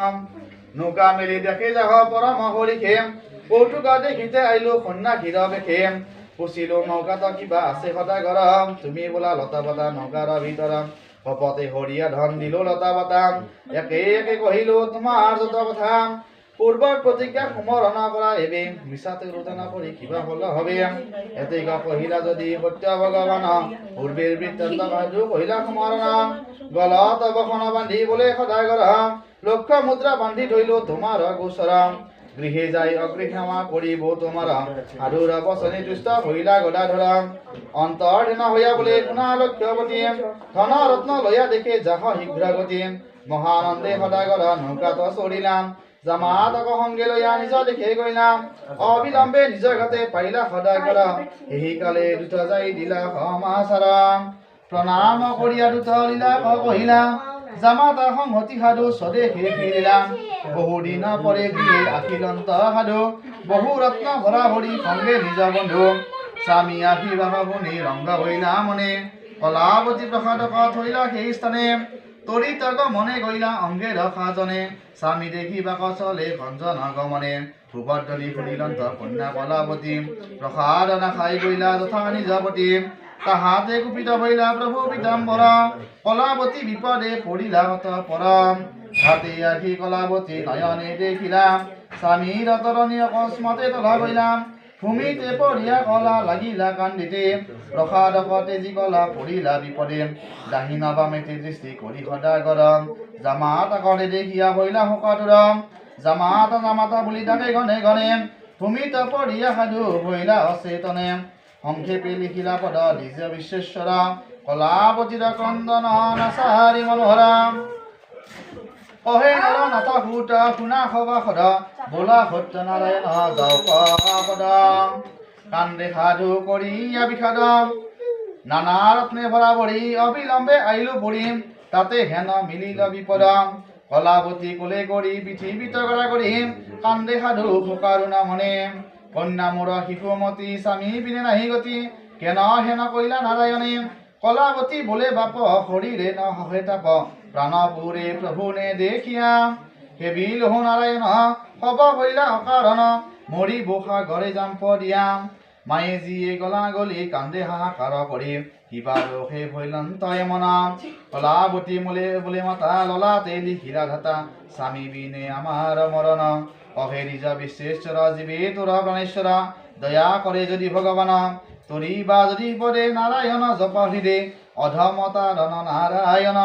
নৌকা মেলি দেখি যাহ পৰম হৰিখেম কৌতুকা দেখিতে আইলো কন্যা ঘিৰ বেখেম পুচিলো নৌকাত কিবা আছে সদায় গৰম তুমি বোলা লতা বতা নৌকাৰ ভিতৰম কপতে হৰিয়া ধন দিলো লতা বতা একে একে কহিলো তোমাৰ যত কথা পূৰ্বৰ প্ৰতিজ্ঞা সমৰণা কৰা এবে মিছাতে ৰোদনা কৰি কিবা হল হবে এতেকা কহিলা যদি সত্য ভগৱান পূৰ্বেৰ বৃত্তান্ত ভাজু কহিলা সমৰণা গলত অৱসন বান্ধি বোলে সদায় গৰম লক্ষ্য মুদ্ৰা বান্ধি থৈলো তোমাৰ গোচৰা গৃহে যাই অগ্নিক্ষমা কৰিব তোমাৰ সাধুৰ বচনি দুষ্ট হইলা গদাধৰা অন্তৰ ধীন হইয়া বোলে পুনা লক্ষ্যৱতী ধন ৰত্ন লয়া দেখে যাহ শীঘ্ৰ গতি মহানন্দে সদায় গৰ নৌকাত চৰিলাম জামাতক সংগে লয়া নিজ দেখে গৈলাম অবিলম্বে নিজৰ ঘাটে পাৰিলা সদায় গৰ সেই কালে দুত যাই দিলা সমাচাৰম প্ৰণাম কৰিয়া দুত লীলা কহিলা জামাতা সংহতি সাধু স্বদেশে ফিৰিলাম বহুদিন পৰে গৃহে আখিলন্ত সাধু বহু ৰত্ন ভৰা ভৰি সংগে নিজ বন্ধু স্বামী আশীৰ্বাদ শুনি ৰংগ হইলা মনে কলাৱতী প্ৰসাদক থৈলা সেই স্থানে তৰি তৰ্ক মনে গৈলা অংগে ৰখাজনে স্বামী দেখি বাক চলে ভঞ্জন গমনে সুভদ্ৰলি শুনিলন্ত কন্যা কলাৱতী প্ৰসাদ নাখাই গৈলা যথা নিজ পতি তাহাতে কুপিত হইলা প্ৰভু পীতাম্বৰা কলাৱতী বিপদে পৰিলা হত পৰম হাতে আহি কলাৱতী নয়নে দেখিলা স্বামীৰ তৰণী অকস্মাতে তলা গৈলাম ভূমিতে পৰিয়া কলা লাগিলা কান্দিতে প্ৰসাদক তেজি কলা পৰিলা বিপদে দাহিনা বামেতে দৃষ্টি কৰি সদায় গৰম জামাতাকলে দেখিয়া হইলা শোকাতুৰম জামাতা জামাতা বুলি ডাকে গণে গণে ভূমিত পৰিয়া সাধু হইলা অচেতনে সংক্ষেপে লিখিলা পদ দ্বিজ বিশ্বেশ্বৰা কলাৱতীৰ ক্ৰন্দন নাচাৰি মনোহৰা কহে নৰ নাথ সুত শুনা সভা সদ বোলা সত্যনাৰায়ণ যাও পদ কান্দে সাধু কৰিয়া বিষাদ নানা ৰত্নে ভৰা ভৰি অবিলম্বে আহিলো পৰিম তাতে হেন মিলিল বিপদ কলাৱতী কোলে কৰি পৃথিৱীত কৰা কৰিম কান্দে সাধু শোকাৰুণা মনে কন্যা মোৰ শিশুমতী স্বামী পিনে নাহি গতি কেন হেন কৈলা নাৰায়ণে কলাৱতী বোলে বাপ শৰীৰে নহে তাপ প্ৰাণপুৰে প্ৰভু নে দেখিয়া হেবিল হো নাৰায়ণ হব কৈলা অকাৰণ মৰি বোষা গৰে জাম্প দিয়া মায়ে যিয়ে গলা গলি কান্দে হাহাকাৰ কৰি কিবা দোষে ভৈলন্তয়ে মনা কলাৱতী মোলে বোলে মাতা ললাতে লিখিলা ধাতা স্বামী বিনে আমাৰ মৰণ অহে নিজ বিশ্বেশ্বৰ জীৱে তোৰ প্ৰাণেশ্বৰ দয়া কৰে যদি ভগৱান তৰি বা যদি পদে নাৰায়ণ জপ হৃদে অধমতা ৰণ নাৰায়ণ।